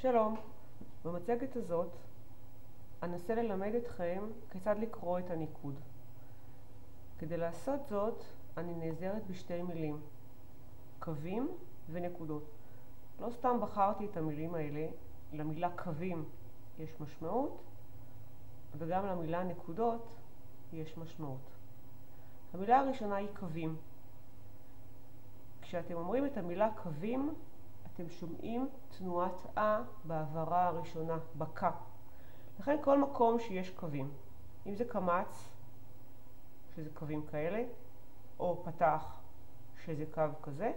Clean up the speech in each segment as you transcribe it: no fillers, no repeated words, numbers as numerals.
שלום, במצגת הזאת אנסה ללמד אתכם כיצד לקרוא את הניקוד. כדי לעשות זאת אני נעזרת בשתי מילים, קווים ונקודות. לא סתם בחרתי את המילים האלה, למילה קווים יש משמעות וגם למילה נקודות יש משמעות. המילה הראשונה היא קווים. כשאתם אומרים את המילה קווים אתם שומעים תנועת בעברה הראשונה, בקה. לכן כל מקום שיש קווים, אם זה קמץ, שזה קווים כאלה, או פתח, שזה קו כזה,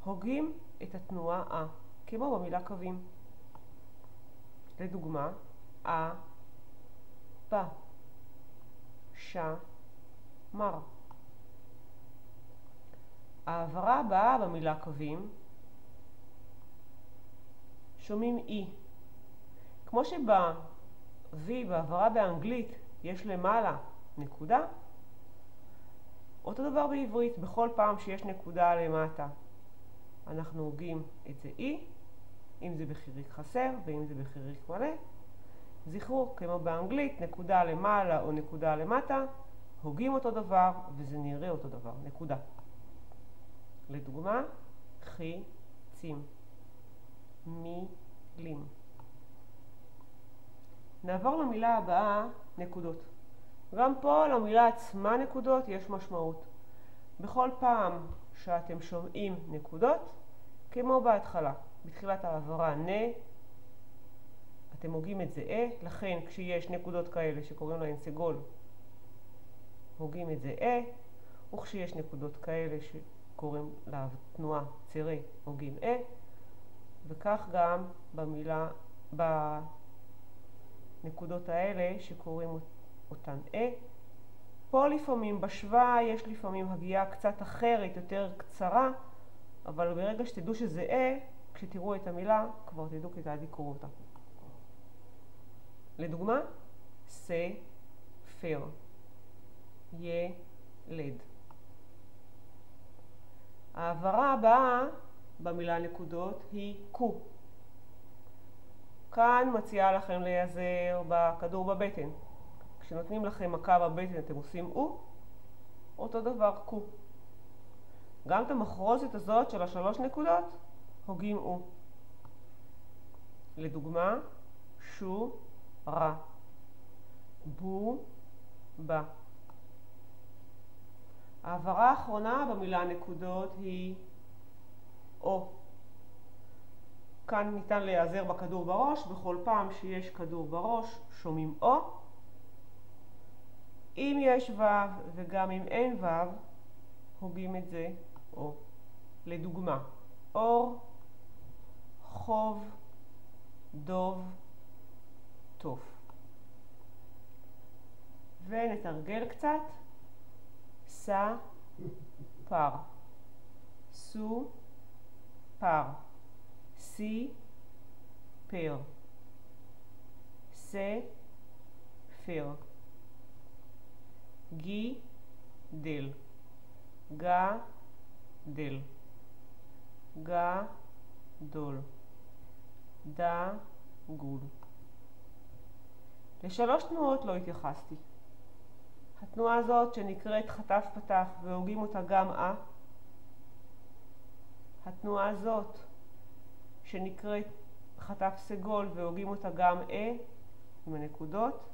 הוגים את התנועה כמו במילה קווים. לדוגמה, בא, מר. העברה הבאה במילה קווים, שומעים אי. כמו בעברה באנגלית יש למעלה נקודה, אותו דבר בעברית, בכל פעם שיש נקודה למטה אנחנו הוגים את זה אי, אם זה בחיריק חסר ואם זה בחיריק מלא. זכרו, כמו באנגלית, נקודה למעלה או נקודה למטה, הוגים אותו דבר וזה נראה אותו דבר, נקודה. לדוגמה, חיצים, מילים. נעבור למילה הבאה, נקודות. גם פה למילה עצמה נקודות יש משמעות. בכל פעם שאתם שומעים נקודות, כמו בהתחלה, בתחילת העברה אתם הוגים את זה לכן כשיש נקודות כאלה שקוראים להן סגול, הוגים את זה וכשיש נקודות כאלה שקוראים לתנועה צירה, הוגים וכך גם בנקודות האלה שקוראים אותן פה לפעמים בשוואה יש לפעמים הגייה קצת אחרת, יותר קצרה, אבל ברגע שתדעו שזה כשתראו את המילה כבר תדעו כיצד לקרוא אותה. לדוגמה, ספר, ילד. העברה הבאה במילה נקודות היא קו. כאן מציעה לכם להיעזר בכדור בבטן. כשנותנים לכם מכה בבטן אתם עושים אותו דבר קו. גם את המחרוזת הזאת של 3 נקודות הוגים לדוגמה, שורה, בא. העברה האחרונה במילה נקודות היא או. כאן ניתן להיעזר בכדור בראש, בכל פעם שיש כדור בראש שומעים או. אם יש ו' וגם אם אין ו', הוגים את זה או. לדוגמה, אור, חוב, דוב, תוף. ונתרגל קצת. פר, סו, פר, פר, ספר, גידל, גדל, גדול, דגול. לשלוש תנועות לא התייחסתי. התנועה הזאת שנקראת חטף פתח והוגים אותה גם התנועה הזאת שנקראת חטף סגול והוגים אותה גם עם הנקודות.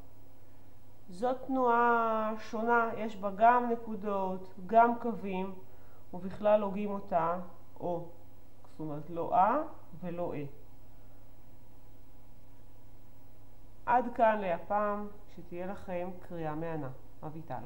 זאת תנועה שונה, יש בה גם נקודות, גם קווים, ובכלל הוגים אותה או. זאת אומרת לא ולא עד כאן להפעם, שתהיה לכם קריאה מהנה. אביטל.